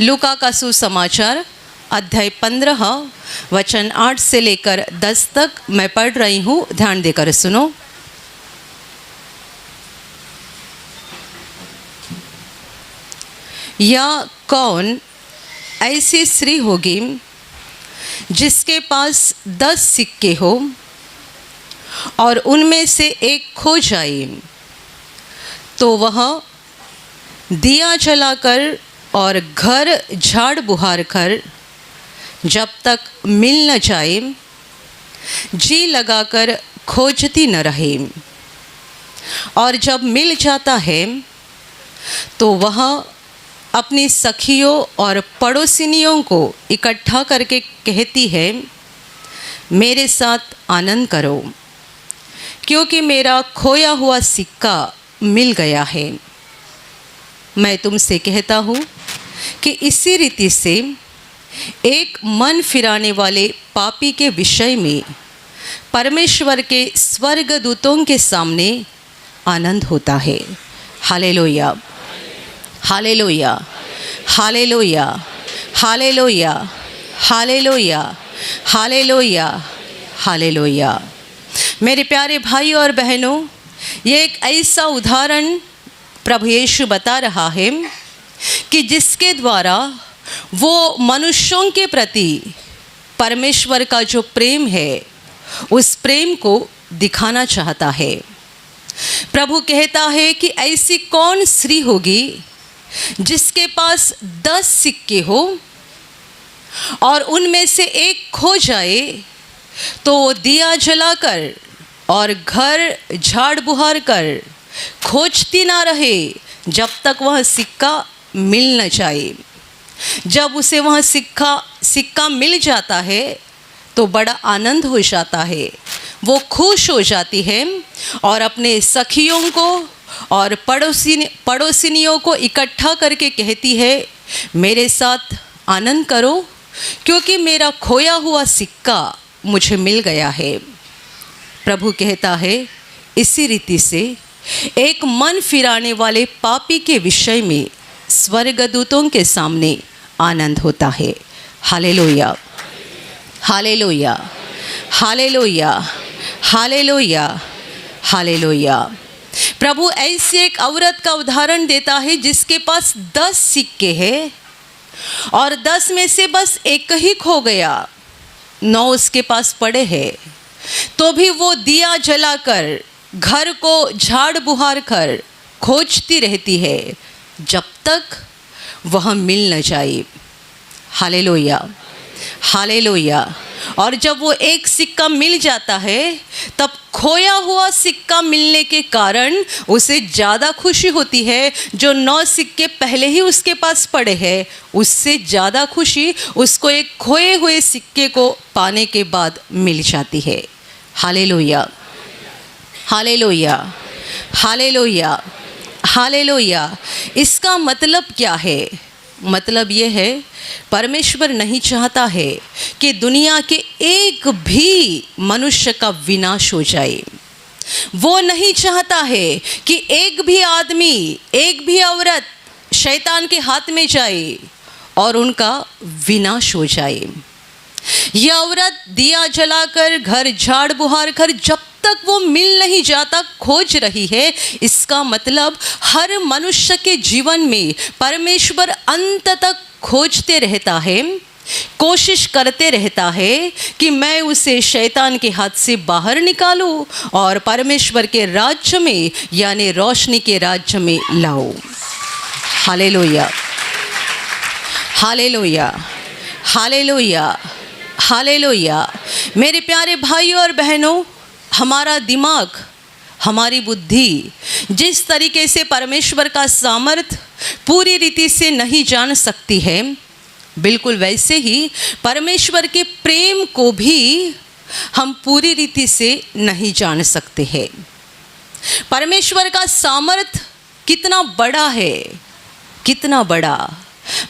लूका का सुसमाचार अध्याय 15 वचन 8 से लेकर 10 तक मैं पढ़ रही हूँ, ध्यान देकर सुनो। या कौन ऐसी स्त्री होगी जिसके पास 10 सिक्के हो और उनमें से एक खो जाए, तो वह दिया जलाकर और घर झाड़ बुहार कर जब तक मिल न जाए जी लगाकर खोजती न रहे, और जब मिल जाता है तो वह अपनी सखियों और पड़ोसिनियों को इकट्ठा करके कहती है, मेरे साथ आनंद करो, क्योंकि मेरा खोया हुआ सिक्का मिल गया है। मैं तुमसे कहता हूँ कि इसी रीति से एक मन फिराने वाले पापी के विषय में परमेश्वर के स्वर्गदूतों के सामने आनंद होता है। Hallelujah, hallelujah, hallelujah, hallelujah, hallelujah, hallelujah, hallelujah. मेरे प्यारे भाई और बहनों, ये एक ऐसा उदाहरण प्रभु यीशु बता रहा है कि जिसके द्वारा वो मनुष्यों के प्रति परमेश्वर का जो प्रेम है, उस प्रेम को दिखाना चाहता है। प्रभु कहता है कि ऐसी कौन स्त्री होगी जिसके पास 10 सिक्के हो और उनमें से एक खो जाए, तो वो दिया जलाकर और घर झाड़ बुहार कर खोजती ना रहे जब तक वह सिक्का मिल न जाए। जब उसे वह सिक्का मिल जाता है तो बड़ा आनंद हो जाता है, वो खुश हो जाती है और अपने सखियों को और पड़ोसिनियों को इकट्ठा करके कहती है, मेरे साथ आनंद करो, क्योंकि मेरा खोया हुआ सिक्का मुझे मिल गया है। प्रभु कहता है इसी रीति से एक मन फिराने वाले पापी के विषय में स्वर्गदूतों के सामने आनंद होता है। Hallelujah, hallelujah, hallelujah, hallelujah, hallelujah. प्रभु ऐसी एक औरत का उदाहरण देता है जिसके पास 10 सिक्के हैं और 10 में से बस एक ही खो गया, 9 उसके पास पड़े हैं, तो भी वो दिया जलाकर घर को झाड़ बुहार कर खोजती रहती है जब तक वह मिल न जाए। Hallelujah, hallelujah. और जब वो एक सिक्का मिल जाता है, तब खोया हुआ सिक्का मिलने के कारण उसे ज़्यादा खुशी होती है। जो 9 सिक्के पहले ही उसके पास पड़े हैं, उससे ज़्यादा खुशी उसको एक खोए हुए सिक्के को पाने के बाद मिल जाती है। Hallelujah, hallelujah, hallelujah, hallelujah. इसका मतलब क्या है? मतलब ये है, परमेश्वर नहीं चाहता है कि दुनिया के एक भी मनुष्य का विनाश हो जाए। वो नहीं चाहता है कि एक भी आदमी, एक भी औरत शैतान के हाथ में जाए और उनका विनाश हो जाए। यह औरत दिया जलाकर घर झाड़ बुहार कर जब तक वो मिल नहीं जाता खोज रही है। इसका मतलब हर मनुष्य के जीवन में परमेश्वर अंत तक खोजते रहता है, कोशिश करते रहता है कि मैं उसे शैतान के हाथ से बाहर निकालूं और परमेश्वर के राज्य में यानी रोशनी के राज्य में लाऊं। Hallelujah, hallelujah, hallelujah, hallelujah. मेरे प्यारे भाइयों और बहनों, हमारा दिमाग, हमारी बुद्धि जिस तरीके से परमेश्वर का सामर्थ पूरी रीति से नहीं जान सकती है, बिल्कुल वैसे ही परमेश्वर के प्रेम को भी हम पूरी रीति से नहीं जान सकते हैं। परमेश्वर का सामर्थ कितना बड़ा है, कितना बड़ा।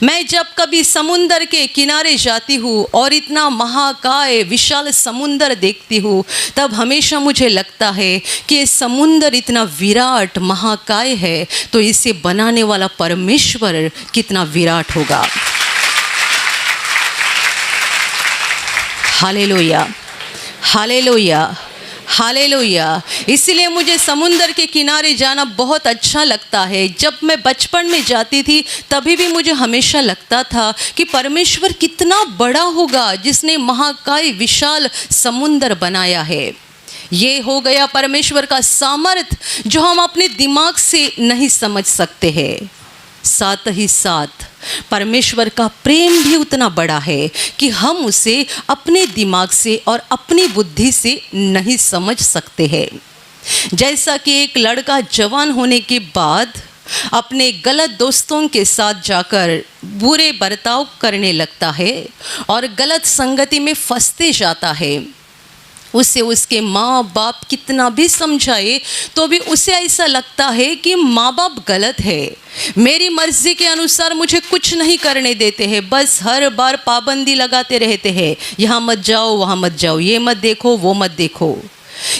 मैं जब कभी समुंदर के किनारे जाती हूँ और इतना महाकाय विशाल समुंदर देखती हूँ, तब हमेशा मुझे लगता है कि ये समुंदर इतना विराट महाकाय है, तो इसे बनाने वाला परमेश्वर कितना विराट होगा। Hallelujah, hallelujah, hallelujah. इसलिए मुझे समुंदर के किनारे जाना बहुत अच्छा लगता है। जब मैं बचपन में जाती थी तभी भी मुझे हमेशा लगता था कि परमेश्वर कितना बड़ा होगा जिसने महाकाय विशाल समुंदर बनाया है। ये हो गया परमेश्वर का सामर्थ्य जो हम अपने दिमाग से नहीं समझ सकते हैं। साथ ही साथ परमेश्वर का प्रेम भी उतना बड़ा है कि हम उसे अपने दिमाग से और अपनी बुद्धि से नहीं समझ सकते हैं। जैसा कि एक लड़का जवान होने के बाद अपने गलत दोस्तों के साथ जाकर बुरे बर्ताव करने लगता है और गलत संगति में फंसते जाता है, उसे उसके माँ बाप कितना भी समझाए तो भी उसे ऐसा लगता है कि माँ बाप गलत है, मेरी मर्जी के अनुसार मुझे कुछ नहीं करने देते हैं, बस हर बार पाबंदी लगाते रहते हैं, यहाँ मत जाओ वहाँ मत जाओ, ये मत देखो वो मत देखो।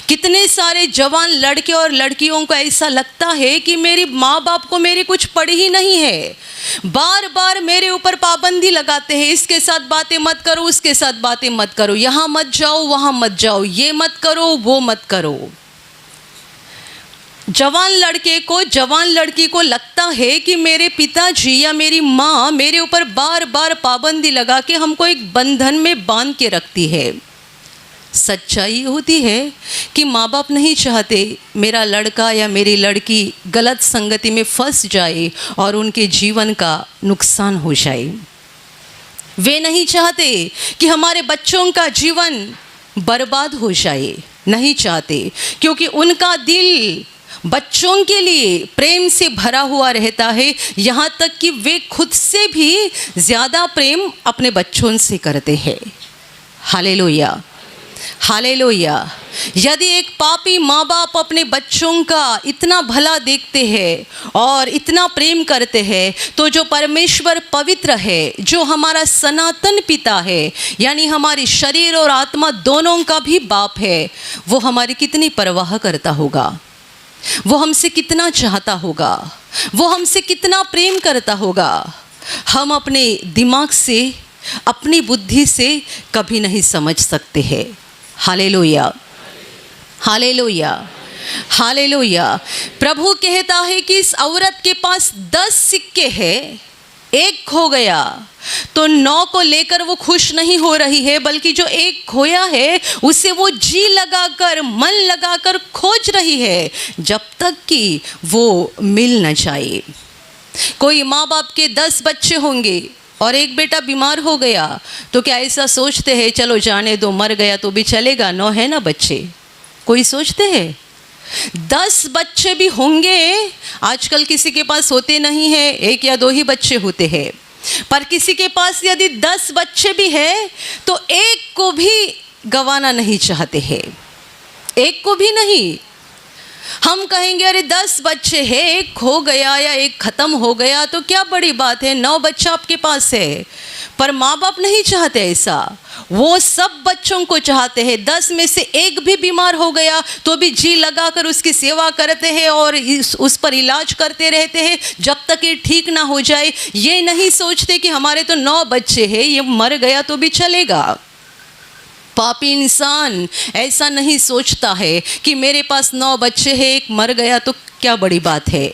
कितने सारे जवान लड़के और लड़कियों को ऐसा लगता है कि मेरी माँ बाप को मेरी कुछ पड़ी ही नहीं है, बार बार मेरे ऊपर पाबंदी लगाते हैं, इसके साथ बातें मत करो उसके साथ बातें मत करो, यहाँ मत जाओ वहाँ मत जाओ, ये मत करो वो मत करो। जवान लड़के को जवान लड़की को लगता है कि मेरे पिताजी या मेरी माँ मेरे ऊपर बार बार पाबंदी लगा के हमको एक बंधन में बांध के रखती है। सच्चाई होती है कि माँ बाप नहीं चाहते मेरा लड़का या मेरी लड़की गलत संगति में फंस जाए और उनके जीवन का नुकसान हो जाए। वे नहीं चाहते कि हमारे बच्चों का जीवन बर्बाद हो जाए, नहीं चाहते, क्योंकि उनका दिल बच्चों के लिए प्रेम से भरा हुआ रहता है, यहाँ तक कि वे खुद से भी ज़्यादा प्रेम अपने बच्चों से करते हैं। Hallelujah, hallelujah. यदि एक पापी माँ बाप अपने बच्चों का इतना भला देखते हैं और इतना प्रेम करते हैं, तो जो परमेश्वर पवित्र है, जो हमारा सनातन पिता है, यानी हमारे शरीर और आत्मा दोनों का भी बाप है, वो हमारी कितनी परवाह करता होगा, वो हमसे कितना चाहता होगा, वो हमसे कितना प्रेम करता होगा। हम अपने दिमाग से, अपनी बुद्धि से कभी नहीं समझ सकते हैं। Hallelujah, hallelujah, hallelujah. प्रभु कहता है कि इस औरत के पास 10 सिक्के हैं, एक खो गया तो 9 को लेकर वो खुश नहीं हो रही है, बल्कि जो एक खोया है उसे वो जी लगाकर, मन लगाकर खोज रही है जब तक कि वो मिल न जाए। कोई माँ बाप के 10 बच्चे होंगे और एक बेटा बीमार हो गया तो क्या ऐसा सोचते हैं चलो जाने दो, मर गया तो भी चलेगा, 9 है ना बच्चे? कोई सोचते हैं? 10 बच्चे भी होंगे, आजकल किसी के पास होते नहीं हैं, 1 या 2 ही बच्चे होते हैं, पर किसी के पास यदि 10 बच्चे भी हैं तो एक को भी गंवाना नहीं चाहते हैं, एक को भी नहीं। हम कहेंगे अरे 10 बच्चे हैं, एक खो गया या एक ख़त्म हो गया तो क्या बड़ी बात है, 9 बच्चा आपके पास है। पर माँ बाप नहीं चाहते ऐसा, वो सब बच्चों को चाहते हैं। 10 में से एक भी बीमार हो गया तो भी जी लगाकर उसकी सेवा करते हैं और उस पर इलाज करते रहते हैं जब तक ये ठीक ना हो जाए। ये नहीं सोचते कि हमारे तो 9 बच्चे हैं, ये मर गया तो भी चलेगा। पापी इंसान ऐसा नहीं सोचता है कि मेरे पास 9 बच्चे हैं, एक मर गया तो क्या बड़ी बात है।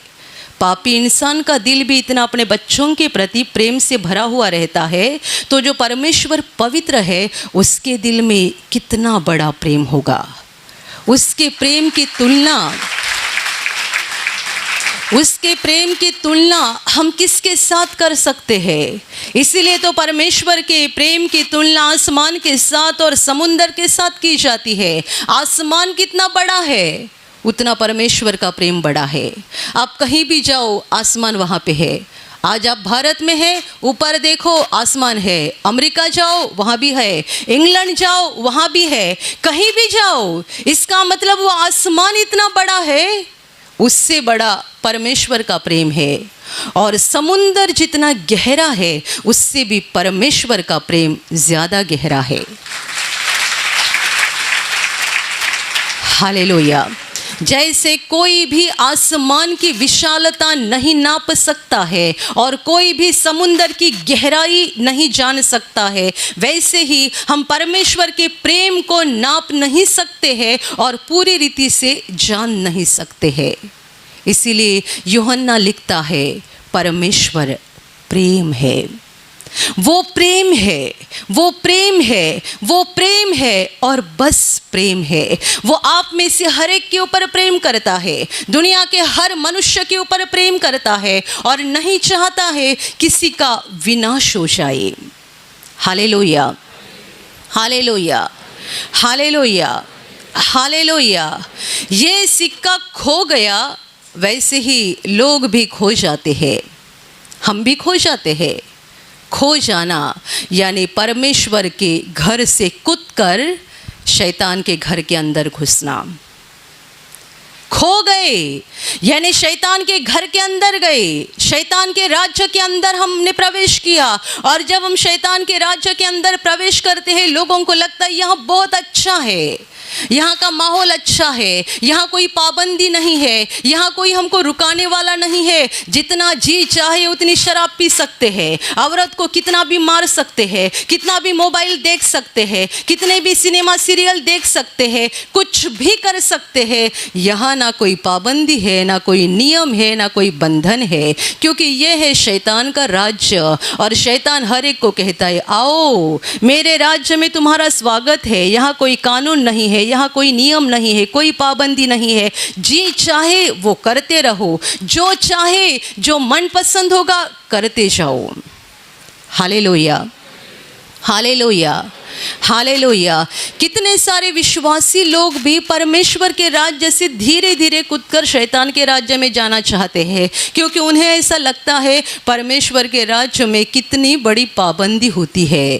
पापी इंसान का दिल भी इतना अपने बच्चों के प्रति प्रेम से भरा हुआ रहता है, तो जो परमेश्वर पवित्र है उसके दिल में कितना बड़ा प्रेम होगा। उसके प्रेम की तुलना हम किसके साथ कर सकते हैं? इसीलिए तो परमेश्वर के प्रेम की तुलना आसमान के साथ और समुंदर के साथ की जाती है। आसमान कितना बड़ा है उतना परमेश्वर का प्रेम बड़ा है। आप कहीं भी जाओ आसमान वहाँ पे है। आज आप भारत में है, ऊपर देखो आसमान है, अमेरिका जाओ वहाँ भी है, इंग्लैंड जाओ वहाँ भी है, कहीं भी जाओ, इसका मतलब वो आसमान इतना बड़ा है, उससे बड़ा परमेश्वर का प्रेम है। और समुंदर जितना गहरा है उससे भी परमेश्वर का प्रेम ज़्यादा गहरा है। हालेलुया। जैसे कोई भी आसमान की विशालता नहीं नाप सकता है और कोई भी समुंदर की गहराई नहीं जान सकता है, वैसे ही हम परमेश्वर के प्रेम को नाप नहीं सकते हैं और पूरी रीति से जान नहीं सकते हैं। इसीलिए यूहन्ना लिखता है, परमेश्वर प्रेम है, वो प्रेम है, वो प्रेम है, वो प्रेम है और बस प्रेम है। वो आप में से हर एक के ऊपर प्रेम करता है, दुनिया के हर मनुष्य के ऊपर प्रेम करता है और नहीं चाहता है किसी का विनाश हो जाए। Hallelujah, hallelujah, hallelujah, hallelujah. ये सिक्का खो गया, वैसे ही लोग भी खो जाते हैं, हम भी खो जाते हैं। खो जाना यानी परमेश्वर के घर से कूदकर शैतान के घर के अंदर घुसना। खो गए यानी शैतान के घर के अंदर गए, शैतान के राज्य के अंदर हमने प्रवेश किया। और जब हम शैतान के राज्य के अंदर प्रवेश करते हैं, लोगों को लगता है यहाँ बहुत अच्छा है, यहाँ का माहौल अच्छा है, यहाँ कोई पाबंदी नहीं है, यहाँ कोई हमको रुकाने वाला नहीं है, जितना जी चाहे उतनी शराब पी सकते हैं, औरत को कितना भी मार सकते हैं, कितना भी मोबाइल देख सकते हैं, कितने भी सिनेमा सीरियल देख सकते हैं, कुछ भी कर सकते हैं। यहाँ ना कोई पाबंदी है, ना कोई नियम है, ना कोई बंधन है, क्योंकि ये है शैतान का राज्य। और शैतान हर एक को कहता है, आओ मेरे राज्य में तुम्हारा स्वागत है, यहाँ कोई कानून नहीं है, यहाँ कोई नियम नहीं है, कोई पाबंदी नहीं है, जी चाहे वो करते रहो, जो चाहे जो मन पसंद होगा करते जाओ। Hallelujah, hallelujah, hallelujah. कितने सारे विश्वासी लोग भी परमेश्वर के राज्य से धीरे धीरे कूदकर शैतान के राज्य में जाना चाहते हैं, क्योंकि उन्हें ऐसा लगता है परमेश्वर के राज्य में कितनी बड़ी पाबंदी होती है,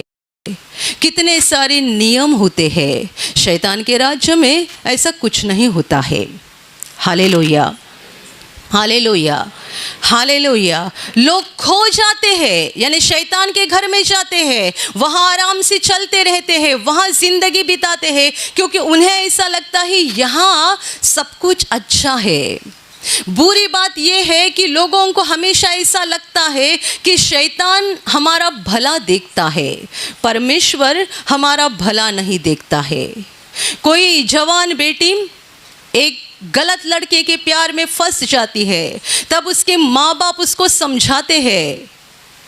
कितने सारे नियम होते हैं। शैतान के राज्य में ऐसा कुछ नहीं होता है। Hallelujah, hallelujah, hallelujah. लोग खो जाते हैं यानी शैतान के घर में जाते हैं, वहाँ आराम से चलते रहते हैं, वहाँ ज़िंदगी बिताते हैं, क्योंकि उन्हें ऐसा लगता है यहाँ सब कुछ अच्छा है। बुरी बात यह है कि लोगों को हमेशा ऐसा लगता है कि शैतान हमारा भला देखता है, परमेश्वर हमारा भला नहीं देखता है। कोई जवान बेटी एक गलत लड़के के प्यार में फंस जाती है, तब उसके माँ बाप उसको समझाते हैं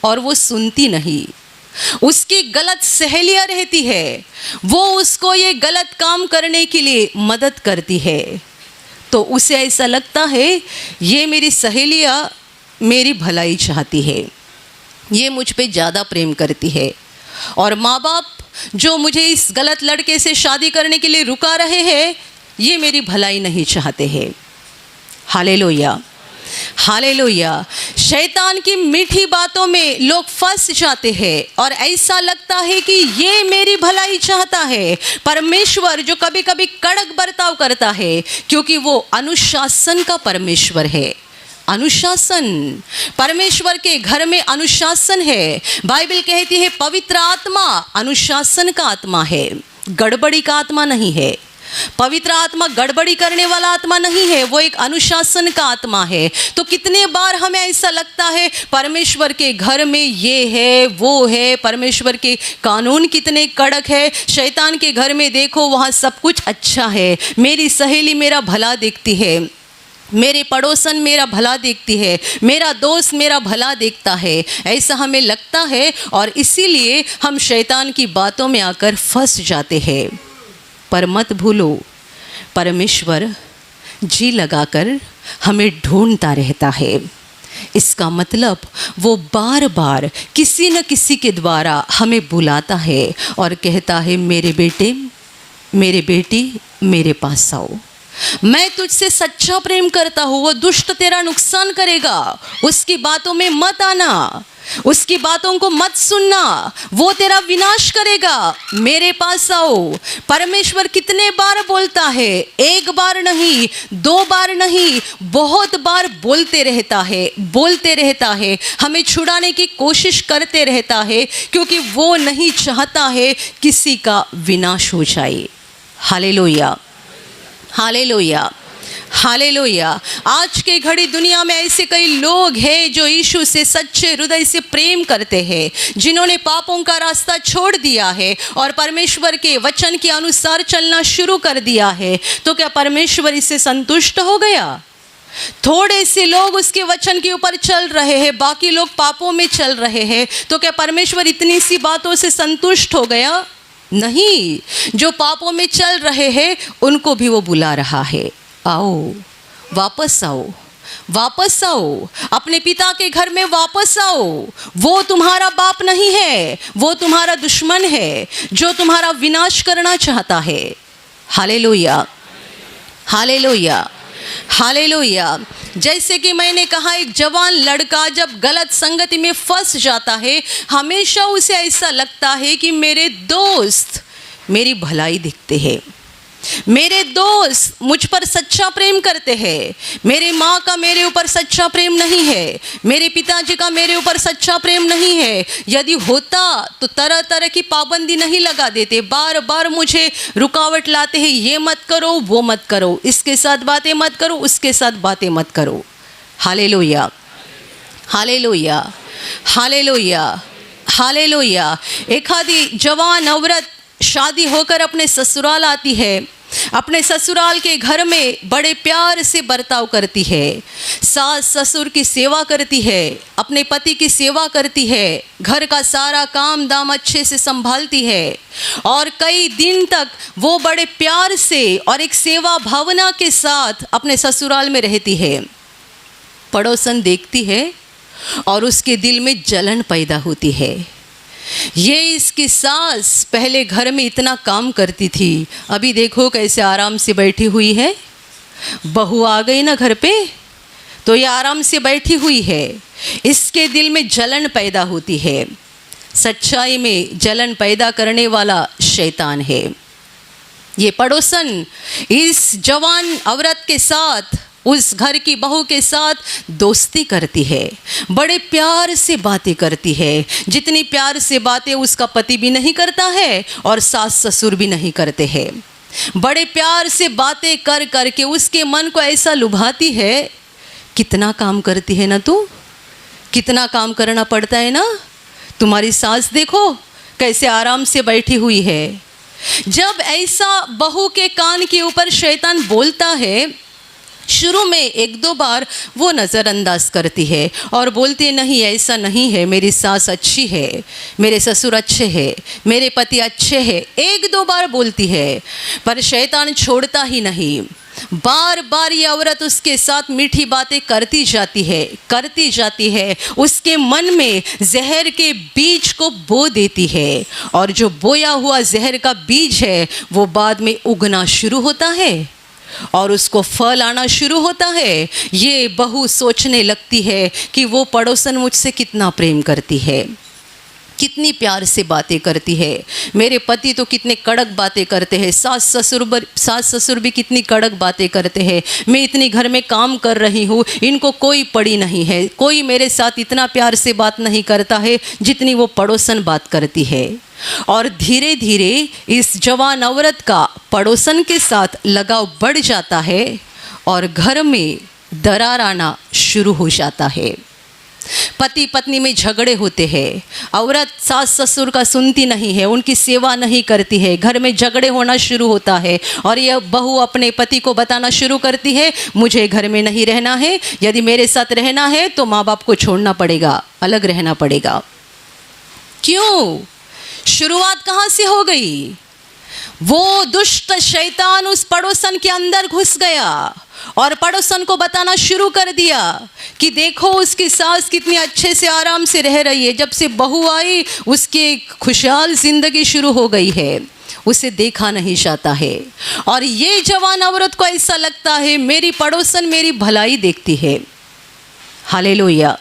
और वो सुनती नहीं। उसकी गलत सहेलियाँ रहती है, वो उसको ये गलत काम करने के लिए मदद करती है, तो उसे ऐसा लगता है ये मेरी सहेलियाँ मेरी भलाई चाहती है, ये मुझ पे ज़्यादा प्रेम करती है। और माँ बाप जो मुझे इस गलत लड़के से शादी करने के लिए रुका रहे हैं, ये मेरी भलाई नहीं चाहते हैं। Hallelujah, hallelujah. शैतान की मीठी बातों में लोग फंस जाते हैं और ऐसा लगता है कि ये मेरी भलाई चाहता है। परमेश्वर जो कभी कभी कड़क बर्ताव करता है, क्योंकि वो अनुशासन का परमेश्वर है। अनुशासन, परमेश्वर के घर में अनुशासन है। बाइबल कहती है पवित्र आत्मा अनुशासन का आत्मा है, गड़बड़ी का आत्मा नहीं है। पवित्र आत्मा गड़बड़ी करने वाला आत्मा नहीं है, वो एक अनुशासन का आत्मा है। तो कितने बार हमें ऐसा लगता है परमेश्वर के घर में ये है वो है, परमेश्वर के कानून कितने कड़क है, शैतान के घर में देखो वहाँ सब कुछ अच्छा है, मेरी सहेली मेरा भला देखती है, मेरे पड़ोसन मेरा भला देखती है, मेरा दोस्त मेरा भला देखता है, ऐसा हमें लगता है और इसीलिए हम शैतान की बातों में आकर फंस जाते हैं। पर मत भूलो, परमेश्वर जी लगाकर हमें ढूंढता रहता है। इसका मतलब वो बार बार किसी न किसी के द्वारा हमें बुलाता है और कहता है मेरे बेटे मेरे बेटी मेरे पास आओ, मैं तुझसे सच्चा प्रेम करता हूँ। वो दुष्ट तेरा नुकसान करेगा, उसकी बातों में मत आना, उसकी बातों को मत सुनना, वो तेरा विनाश करेगा, मेरे पास आओ। परमेश्वर कितने बार बोलता है, एक बार नहीं, दो बार नहीं, बहुत बार बोलते रहता है, बोलते रहता है, हमें छुड़ाने की कोशिश करते रहता है, क्योंकि वो नहीं चाहता है किसी का विनाश हो जाए। Hallelujah, hallelujah, hallelujah. आज के घड़ी दुनिया में ऐसे कई लोग हैं जो यीशु से सच्चे हृदय से प्रेम करते हैं, जिन्होंने पापों का रास्ता छोड़ दिया है और परमेश्वर के वचन के अनुसार चलना शुरू कर दिया है। तो क्या परमेश्वर इससे संतुष्ट हो गया? थोड़े से लोग उसके वचन के ऊपर चल रहे हैं, बाकी लोग पापों में चल रहे हैं। तो क्या परमेश्वर इतनी सी बातों से संतुष्ट हो गया? नहीं। जो पापों में चल रहे हैं उनको भी वो बुला रहा है, आओ, वापस आओ, वापस आओ, अपने पिता के घर में वापस आओ। वो तुम्हारा बाप नहीं है, वो तुम्हारा दुश्मन है जो तुम्हारा विनाश करना चाहता है। Hallelujah, hallelujah, hallelujah. जैसे कि मैंने कहा, एक जवान लड़का जब गलत संगति में फंस जाता है, हमेशा उसे ऐसा लगता है कि मेरे दोस्त मेरी भलाई दिखते हैं, मेरे दोस्त मुझ पर सच्चा प्रेम करते हैं, मेरे माँ का मेरे ऊपर सच्चा प्रेम नहीं है, मेरे पिताजी का मेरे ऊपर सच्चा प्रेम नहीं है। यदि होता तो तरह तरह की पाबंदी नहीं लगा देते, बार बार मुझे रुकावट लाते हैं, ये मत करो, वो मत करो, इसके साथ बातें मत करो, उसके साथ बातें मत करो। Hallelujah, hallelujah, hallelujah, hallelujah. एक आधी जवान औरत शादी होकर अपने ससुराल आती है, अपने ससुराल के घर में बड़े प्यार से बर्ताव करती है, सास ससुर की सेवा करती है, अपने पति की सेवा करती है, घर का सारा काम दाम अच्छे से संभालती है और कई दिन तक वो बड़े प्यार से और एक सेवा भावना के साथ अपने ससुराल में रहती है। पड़ोसन देखती है और उसके दिल में जलन पैदा होती है। ये इसकी सास पहले घर में इतना काम करती थी, अभी देखो कैसे आराम से बैठी हुई है। बहू आ गई ना घर पे तो ये आराम से बैठी हुई है। इसके दिल में जलन पैदा होती है। सच्चाई में जलन पैदा करने वाला शैतान है। ये पड़ोसन इस जवान औरत के साथ, उस घर की बहू के साथ दोस्ती करती है, बड़े प्यार से बातें करती है, जितनी प्यार से बातें उसका पति भी नहीं करता है और सास ससुर भी नहीं करते हैं। बड़े प्यार से बातें कर कर के उसके मन को ऐसा लुभाती है। कितना काम करती है ना तू, कितना काम करना पड़ता है ना। तुम्हारी सास देखो कैसे आराम से बैठी हुई है। जब ऐसा बहू के कान के ऊपर शैतान बोलता है, शुरू में एक दो बार वो नज़रअंदाज करती है और बोलती है नहीं ऐसा नहीं है, मेरी सास अच्छी है, मेरे ससुर अच्छे हैं, मेरे पति अच्छे हैं, एक दो बार बोलती है, पर शैतान छोड़ता ही नहीं। बार बार ये औरत उसके साथ मीठी बातें करती जाती है, उसके मन में जहर के बीज को बो देती है और जो बोया हुआ जहर का बीज है वो बाद में उगना शुरू होता है और उसको फल आना शुरू होता है। ये बहू सोचने लगती है कि वो पड़ोसन मुझसे कितना प्रेम करती है, कितनी प्यार से बातें करती है, मेरे पति तो कितने कड़क बातें करते हैं, सास ससुर भी कितनी कड़क बातें करते हैं, मैं इतनी घर में काम कर रही हूँ, इनको कोई पड़ी नहीं है, कोई मेरे साथ इतना प्यार से बात नहीं करता है जितनी वो पड़ोसन बात करती है। और धीरे धीरे इस जवान औरत का पड़ोसन के साथ लगाव बढ़ जाता है और घर में दरार आना शुरू हो जाता है। पति पत्नी में झगड़े होते हैं, औरत सास ससुर का सुनती नहीं है, उनकी सेवा नहीं करती है, घर में झगड़े होना शुरू होता है और यह बहू अपने पति को बताना शुरू करती है मुझे घर में नहीं रहना है, यदि मेरे साथ रहना है तो माँ बाप को छोड़ना पड़ेगा, अलग रहना पड़ेगा। क्यों? शुरुआत कहाँ से हो गई? वो दुष्ट शैतान उस पड़ोसन के अंदर घुस गया और पड़ोसन को बताना शुरू कर दिया कि देखो उसकी सास कितनी अच्छे से आराम से रह रही है, जब से बहू आई उसकी खुशहाल जिंदगी शुरू हो गई है, उसे देखा नहीं जाता है। और ये जवान औरत को ऐसा लगता है मेरी पड़ोसन मेरी भलाई देखती है। Hallelujah,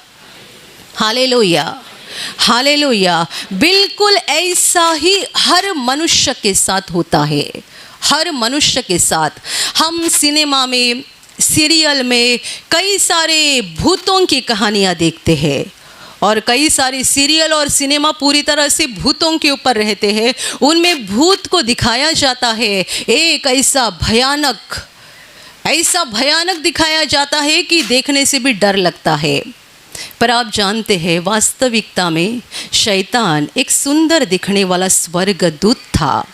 hallelujah, hallelujah. बिल्कुल ऐसा ही हर मनुष्य के साथ होता है, हर मनुष्य के साथ। हम सिनेमा में, सीरियल में कई सारे भूतों की कहानियाँ देखते हैं और कई सारे सीरियल और सिनेमा पूरी तरह से भूतों के ऊपर रहते हैं। उनमें भूत को दिखाया जाता है एक ऐसा भयानक ऐसा भयानक दिखाया जाता है कि देखने से भी डर लगता है। पर आप जानते हैं वास्तविकता में शैतान एक सुंदर दिखने वाला स्वर्गदूत था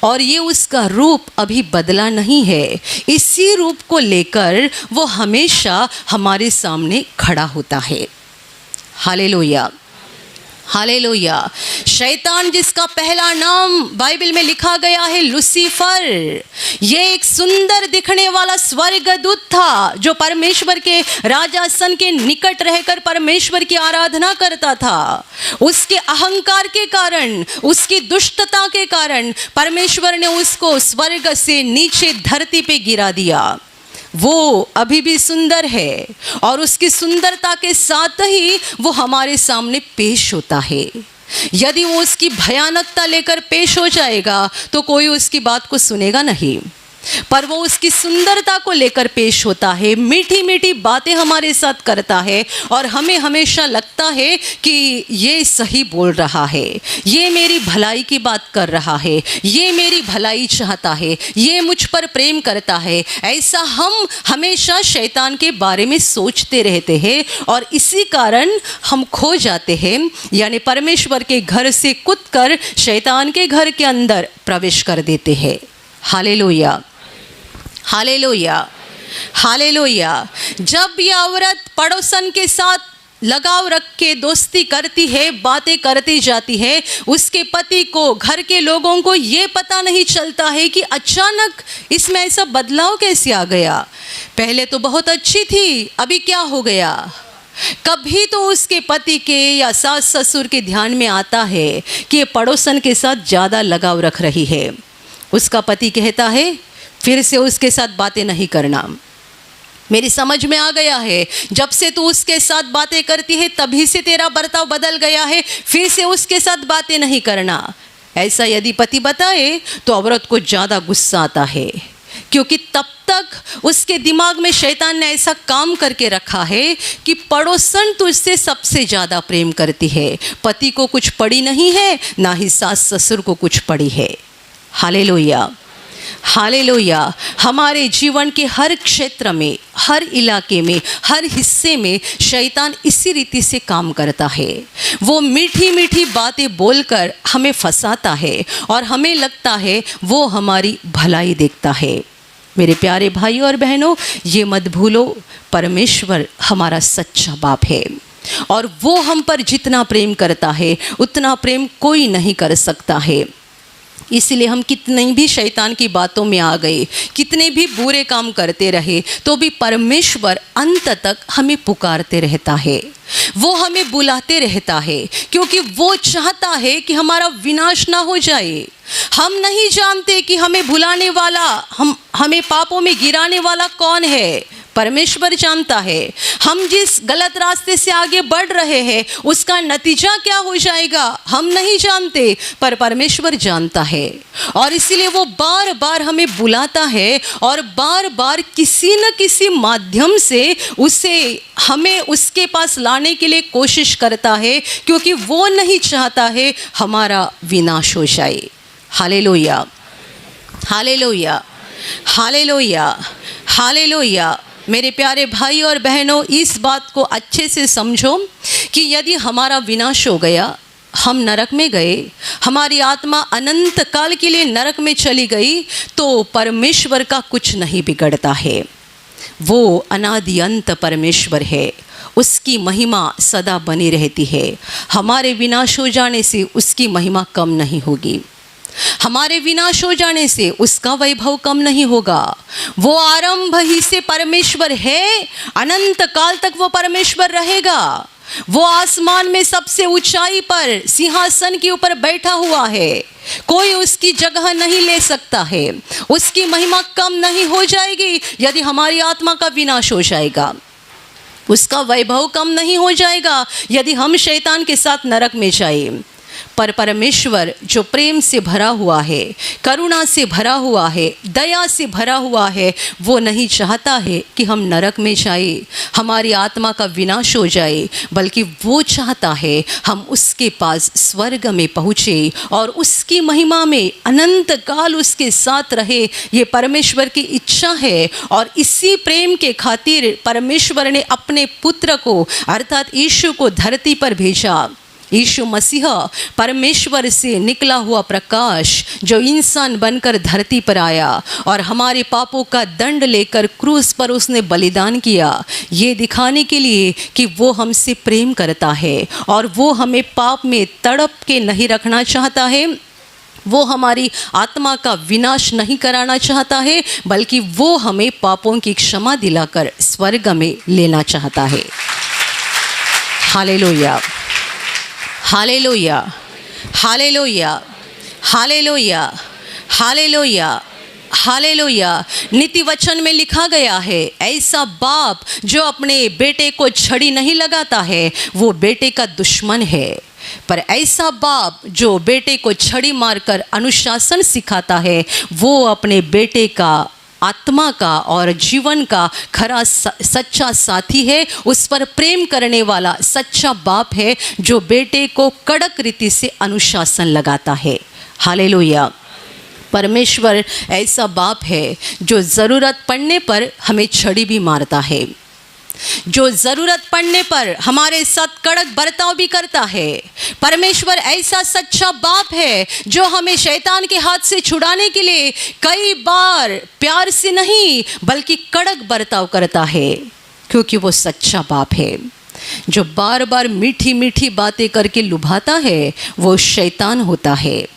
और ये उसका रूप अभी बदला नहीं है। इसी रूप को लेकर वो हमेशा हमारे सामने खड़ा होता है। Hallelujah, hallelujah. शैतान जिसका पहला नाम बाइबल में लिखा गया है लूसीफर, ये एक सुंदर दिखने वाला स्वर्गदूत था जो परमेश्वर के राजासन के निकट रहकर परमेश्वर की आराधना करता था। उसके अहंकार के कारण, उसकी दुष्टता के कारण परमेश्वर ने उसको स्वर्ग से नीचे धरती पे गिरा दिया। वो अभी भी सुंदर है और उसकी सुंदरता के साथ ही वो हमारे सामने पेश होता है। यदि वो उसकी भयानकता लेकर पेश हो जाएगा तो कोई उसकी बात को सुनेगा नहीं, पर वो उसकी सुंदरता को लेकर पेश होता है, मीठी मीठी बातें हमारे साथ करता है और हमें हमेशा लगता है कि ये सही बोल रहा है, ये मेरी भलाई की बात कर रहा है, ये मेरी भलाई चाहता है, ये मुझ पर प्रेम करता है। ऐसा हम हमेशा शैतान के बारे में सोचते रहते हैं और इसी कारण हम खो जाते हैं, यानी परमेश्वर के घर से कूदकर शैतान के घर के अंदर प्रवेश कर देते हैं। Hallelujah, hallelujah, hallelujah. जब ये औरत पड़ोसन के साथ लगाव रख के दोस्ती करती है, बातें करती जाती है, उसके पति को, घर के लोगों को ये पता नहीं चलता है कि अचानक इसमें ऐसा बदलाव कैसे आ गया। पहले तो बहुत अच्छी थी, अभी क्या हो गया। कभी तो उसके पति के या सास ससुर के ध्यान में आता है कि ये पड़ोसन के साथ ज़्यादा लगाव रख रही है। उसका पति कहता है फिर से उसके साथ बातें नहीं करना। मेरी समझ में आ गया है, जब से तू उसके साथ बातें करती है तभी से तेरा बर्ताव बदल गया है, फिर से उसके साथ बातें नहीं करना। ऐसा यदि पति बताए तो औरत को ज़्यादा गुस्सा आता है, क्योंकि तब तक उसके दिमाग में शैतान ने ऐसा काम करके रखा है कि पड़ोसन तुझसे सबसे ज़्यादा प्रेम करती है। पति को कुछ पड़ी नहीं है, ना ही सास ससुर को कुछ पड़ी है। Hallelujah, hallelujah. हमारे जीवन के हर क्षेत्र में, हर इलाके में, हर हिस्से में शैतान इसी रीति से काम करता है। वो मीठी मीठी बातें बोलकर हमें फंसाता है और हमें लगता है वो हमारी भलाई देखता है। मेरे प्यारे भाइयों और बहनों, ये मत भूलो, परमेश्वर हमारा सच्चा बाप है और वो हम पर जितना प्रेम करता है उतना प्रेम कोई नहीं कर सकता है। इसलिए हम कितने भी शैतान की बातों में आ गए, कितने भी बुरे काम करते रहे, तो भी परमेश्वर अंत तक हमें पुकारते रहता है, वो हमें बुलाते रहता है, क्योंकि वो चाहता है कि हमारा विनाश ना हो जाए। हम नहीं जानते कि हमें भुलाने वाला, हमें पापों में गिराने वाला कौन है, परमेश्वर जानता है। हम जिस गलत रास्ते से आगे बढ़ रहे हैं उसका नतीजा क्या हो जाएगा हम नहीं जानते, पर परमेश्वर जानता है और इसीलिए वो बार बार हमें बुलाता है और बार बार किसी न किसी माध्यम से हमें उसके पास लाने के लिए कोशिश करता है, क्योंकि वो नहीं चाहता है हमारा विनाश हो जाए। Hallelujah, hallelujah, hallelujah, hallelujah. मेरे प्यारे भाई और बहनों, इस बात को अच्छे से समझो कि यदि हमारा विनाश हो गया, हम नरक में गए, हमारी आत्मा अनंत काल के लिए नरक में चली गई, तो परमेश्वर का कुछ नहीं बिगड़ता है। वो अनादि अंत परमेश्वर है, उसकी महिमा सदा बनी रहती है। हमारे विनाश हो जाने से उसकी महिमा कम नहीं होगी, हमारे विनाश हो जाने से उसका वैभव कम नहीं होगा। वो आरंभ ही से परमेश्वर है, अनंत काल तक वो परमेश्वर रहेगा। वो आसमान में सबसे ऊंचाई पर सिंहासन के ऊपर बैठा हुआ है, कोई उसकी जगह नहीं ले सकता है। उसकी महिमा कम नहीं हो जाएगी यदि हमारी आत्मा का विनाश हो जाएगा, उसका वैभव कम नहीं हो जाएगा यदि हम शैतान के साथ नरक में जाए। पर परमेश्वर जो प्रेम से भरा हुआ है, करुणा से भरा हुआ है, दया से भरा हुआ है, वो नहीं चाहता है कि हम नरक में जाए, हमारी आत्मा का विनाश हो जाए, बल्कि वो चाहता है हम उसके पास स्वर्ग में पहुँचे और उसकी महिमा में अनंत काल उसके साथ रहे। ये परमेश्वर की इच्छा है और इसी प्रेम के खातिर परमेश्वर ने अपने पुत्र को अर्थात यीशु को धरती पर भेजा। यीशु मसीह परमेश्वर से निकला हुआ प्रकाश जो इंसान बनकर धरती पर आया और हमारे पापों का दंड लेकर क्रूस पर उसने बलिदान किया, ये दिखाने के लिए कि वो हमसे प्रेम करता है और वो हमें पाप में तड़प के नहीं रखना चाहता है, वो हमारी आत्मा का विनाश नहीं कराना चाहता है, बल्कि वो हमें पापों की क्षमा दिलाकर स्वर्ग में लेना चाहता है। Hallelujah, hallelujah, hallelujah, hallelujah, hallelujah, hallelujah. नीति वचन में लिखा गया है, ऐसा बाप जो अपने बेटे को छड़ी नहीं लगाता है वो बेटे का दुश्मन है, पर ऐसा बाप जो बेटे को छड़ी मारकर अनुशासन सिखाता है वो अपने बेटे का आत्मा का और जीवन का खरा सच्चा साथी है, उस पर प्रेम करने वाला सच्चा बाप है जो बेटे को कड़क रीति से अनुशासन लगाता है। हालेलुया। परमेश्वर ऐसा बाप है जो ज़रूरत पड़ने पर हमें छड़ी भी मारता है, जो ज़रूरत पड़ने पर हमारे साथ कड़क बर्ताव भी करता है। परमेश्वर ऐसा सच्चा बाप है जो हमें शैतान के हाथ से छुड़ाने के लिए कई बार प्यार से नहीं बल्कि कड़क बर्ताव करता है, क्योंकि वो सच्चा बाप है। जो बार बार मीठी मीठी बातें करके लुभाता है वो शैतान होता है।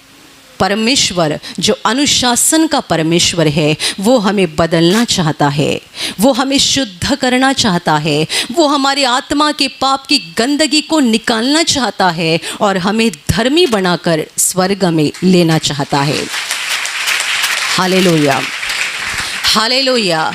परमेश्वर जो अनुशासन का परमेश्वर है वो हमें बदलना चाहता है, वो हमें शुद्ध करना चाहता है, वो हमारी आत्मा के पाप की गंदगी को निकालना चाहता है और हमें धर्मी बनाकर स्वर्ग में लेना चाहता है। Hallelujah, hallelujah.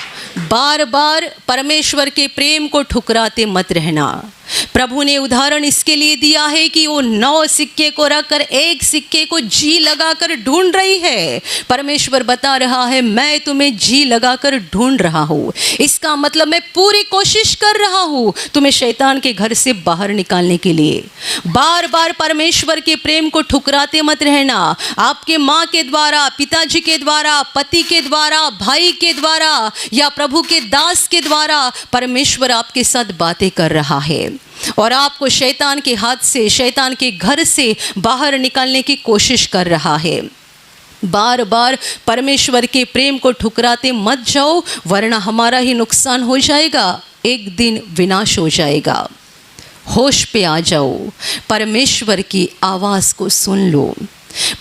बार बार परमेश्वर के प्रेम को ठुकराते मत रहना। प्रभु ने उदाहरण इसके लिए दिया है कि वो 9 सिक्के को रखकर एक सिक्के को जी लगाकर ढूंढ रही है। परमेश्वर बता रहा है मैं तुम्हें जी लगाकर ढूंढ रहा हूँ, इसका मतलब मैं पूरी कोशिश कर रहा हूँ तुम्हें शैतान के घर से बाहर निकालने के लिए। बार बार परमेश्वर के प्रेम को ठुकराते मत रहना। आपके माँ के द्वारा, पिताजी के द्वारा, पति के द्वारा, भाई के द्वारा या प्रभु के दास के द्वारा परमेश्वर आपके साथ बातें कर रहा है और आपको शैतान के हाथ से, शैतान के घर से बाहर निकालने की कोशिश कर रहा है। बार बार परमेश्वर के प्रेम को ठुकराते मत जाओ, वरना हमारा ही नुकसान हो जाएगा, एक दिन विनाश हो जाएगा। होश पे आ जाओ, परमेश्वर की आवाज़ को सुन लो,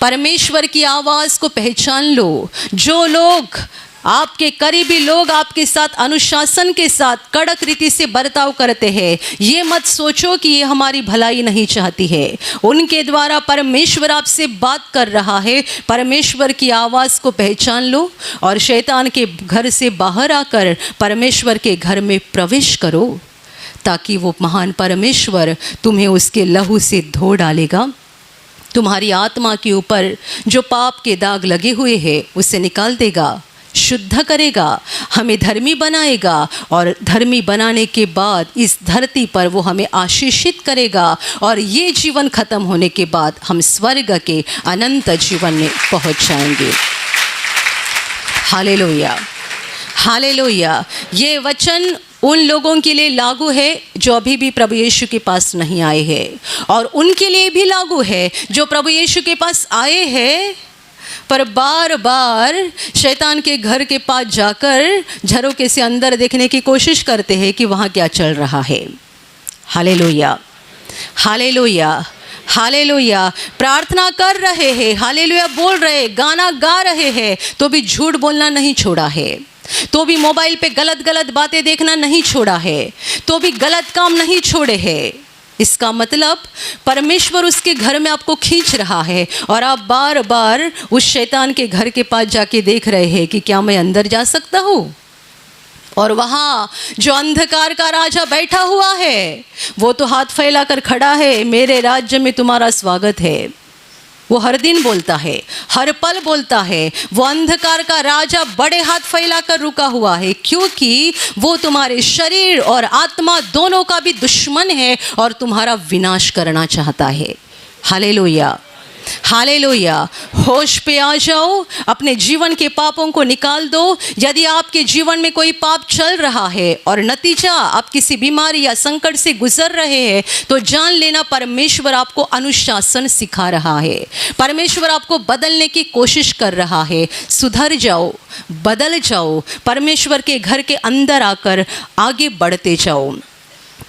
परमेश्वर की आवाज़ को पहचान लो। जो लोग आपके करीबी लोग आपके साथ अनुशासन के साथ कड़क रीति से बर्ताव करते हैं, ये मत सोचो कि ये हमारी भलाई नहीं चाहती है। उनके द्वारा परमेश्वर आपसे बात कर रहा है। परमेश्वर की आवाज़ को पहचान लो और शैतान के घर से बाहर आकर परमेश्वर के घर में प्रवेश करो, ताकि वो महान परमेश्वर तुम्हें उसके लहू से धो डालेगा। तुम्हारी आत्मा के ऊपर जो पाप के दाग लगे हुए हैं उसे निकाल देगा, शुद्ध करेगा, हमें धर्मी बनाएगा और धर्मी बनाने के बाद इस धरती पर वो हमें आशीषित करेगा और ये जीवन खत्म होने के बाद हम स्वर्ग के अनंत जीवन में पहुंच जाएंगे। Hallelujah, hallelujah. ये वचन उन लोगों के लिए लागू है जो अभी भी प्रभु यीशु के पास नहीं आए हैं और उनके लिए भी लागू है जो प्रभु यीशु के पास आए हैं पर बार बार शैतान के घर के पास जाकर झरोके से अंदर देखने की कोशिश करते हैं कि वहाँ क्या चल रहा है। Hallelujah, hallelujah, hallelujah. प्रार्थना कर रहे हैं, हालेलुया बोल रहे, गाना गा रहे हैं, तो भी झूठ बोलना नहीं छोड़ा है, तो भी मोबाइल पे गलत गलत बातें देखना नहीं छोड़ा है, तो भी गलत काम नहीं छोड़े हैं। इसका मतलब परमेश्वर उसके घर में आपको खींच रहा है और आप बार बार उस शैतान के घर के पास जाके देख रहे हैं कि क्या मैं अंदर जा सकता हूँ। और वहाँ जो अंधकार का राजा बैठा हुआ है वो तो हाथ फैलाकर खड़ा है, मेरे राज्य में तुम्हारा स्वागत है। वो हर दिन बोलता है, हर पल बोलता है। वो अंधकार का राजा बड़े हाथ फैलाकर रुका हुआ है, क्योंकि वो तुम्हारे शरीर और आत्मा दोनों का भी दुश्मन है और तुम्हारा विनाश करना चाहता है। Hallelujah, hallelujah. होश पे आ जाओ, अपने जीवन के पापों को निकाल दो। यदि आपके जीवन में कोई पाप चल रहा है और नतीजा आप किसी बीमारी या संकट से गुजर रहे हैं, तो जान लेना परमेश्वर आपको अनुशासन सिखा रहा है। परमेश्वर आपको बदलने की कोशिश कर रहा है। सुधर जाओ, बदल जाओ, परमेश्वर के घर के अंदर आकर आगे बढ़ते जाओ,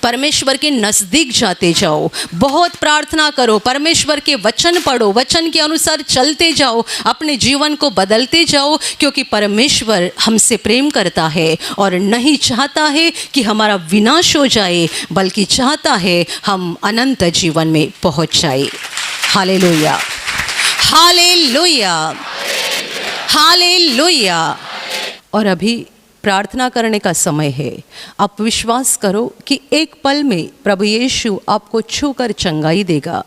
परमेश्वर के नज़दीक जाते जाओ। बहुत प्रार्थना करो, परमेश्वर के वचन पढ़ो, वचन के अनुसार चलते जाओ, अपने जीवन को बदलते जाओ, क्योंकि परमेश्वर हमसे प्रेम करता है और नहीं चाहता है कि हमारा विनाश हो जाए, बल्कि चाहता है हम अनंत जीवन में पहुंच जाए। Hallelujah, hallelujah, hallelujah. और अभी प्रार्थना करने का समय है। आप विश्वास करो कि एक पल में प्रभु यीशु आपको छूकर चंगाई देगा।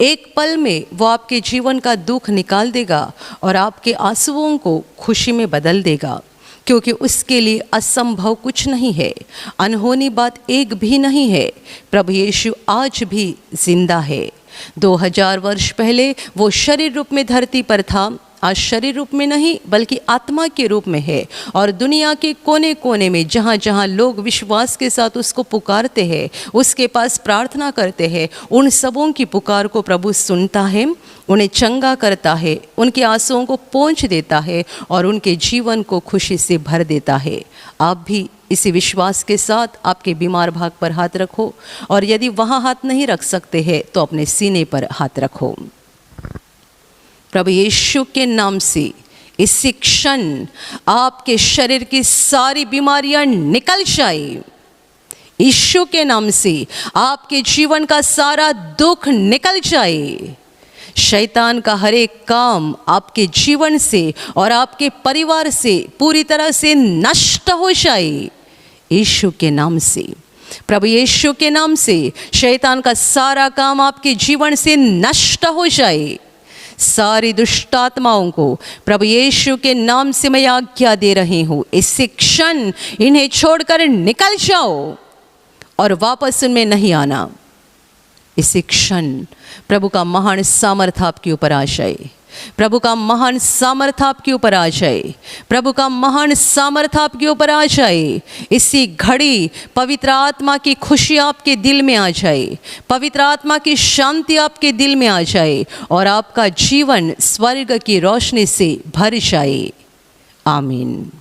एक पल में वो आपके जीवन का दुख निकाल देगा और आपके आंसुओं को खुशी में बदल देगा, क्योंकि उसके लिए असंभव कुछ नहीं है, अनहोनी बात एक भी नहीं है। प्रभु यीशु आज भी जिंदा है। 2000 वर्ष पहले वो शरीर रूप में धरती पर था, आज शरीर रूप में नहीं बल्कि आत्मा के रूप में है। और दुनिया के कोने कोने में जहाँ जहाँ लोग विश्वास के साथ उसको पुकारते हैं, उसके पास प्रार्थना करते हैं, उन सबों की पुकार को प्रभु सुनता है, उन्हें चंगा करता है, उनके आंसुओं को पोंछ देता है और उनके जीवन को खुशी से भर देता है। आप भी इसी विश्वास के साथ आपके बीमार भाग पर हाथ रखो, और यदि वहाँ हाथ नहीं रख सकते हैं तो अपने सीने पर हाथ रखो। प्रभु यीशु के नाम से इसी क्षण आपके शरीर की सारी बीमारियां निकल जाए। यीशु के नाम से आपके जीवन का सारा दुख निकल जाए। शैतान का हर एक काम आपके जीवन से और आपके परिवार से पूरी तरह से नष्ट हो जाए। यीशु के नाम से, प्रभु यीशु के नाम से शैतान का सारा काम आपके जीवन से नष्ट हो जाए। सारी दुष्ट आत्माओं को प्रभु यीशु के नाम से मैं आज्ञा दे रही हूँ, इसी क्षण इन्हें छोड़कर निकल जाओ और वापस उनमें नहीं आना। इसी क्षण प्रभु का महान सामर्थ आपके ऊपर आ जाए, प्रभु का महान सामर्थ आपके ऊपर आ जाए, प्रभु का महान सामर्थ आपके ऊपर आ जाए। इसी घड़ी पवित्र आत्मा की खुशी आपके दिल में आ जाए, पवित्र आत्मा की शांति आपके दिल में आ जाए और आपका जीवन स्वर्ग की रोशनी से भर जाए। आमीन।